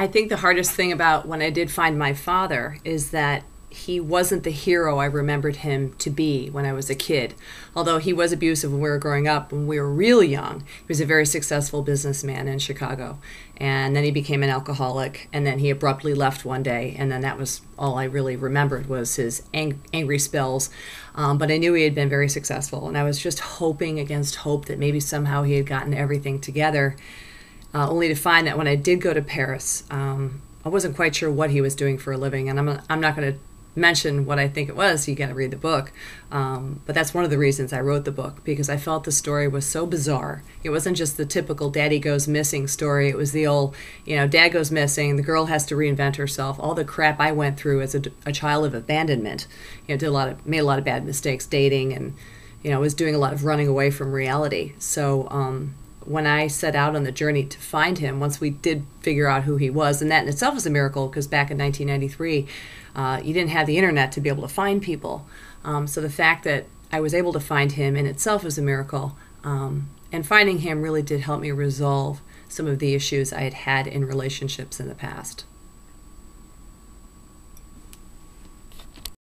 I think the hardest thing about when I did find my father is that he wasn't the hero I remembered him to be when I was a kid. Although he was abusive when we were growing up, when we were really young, he was a very successful businessman in Chicago. And then he became an alcoholic, and then he abruptly left one day, and then that was all I really remembered was his angry spells. But I knew he had been very successful, and I was just hoping against hope that maybe somehow he had gotten everything together, only to find that when I did go to Paris, I wasn't quite sure what he was doing for a living, and I'm not going to mention what I think it was. You got to read the book, but that's one of the reasons I wrote the book, because I felt the story was so bizarre. It wasn't just the typical daddy goes missing story. It was the old, dad goes missing, the girl has to reinvent herself, all the crap I went through as a child of abandonment. Made a lot of bad mistakes dating, and was doing a lot of running away from reality. So when I set out on the journey to find him, once we did figure out who he was, and that in itself was a miracle, because back in 1993, you didn't have the internet to be able to find people. So the fact that I was able to find him in itself was a miracle. And finding him really did help me resolve some of the issues I had had in relationships in the past.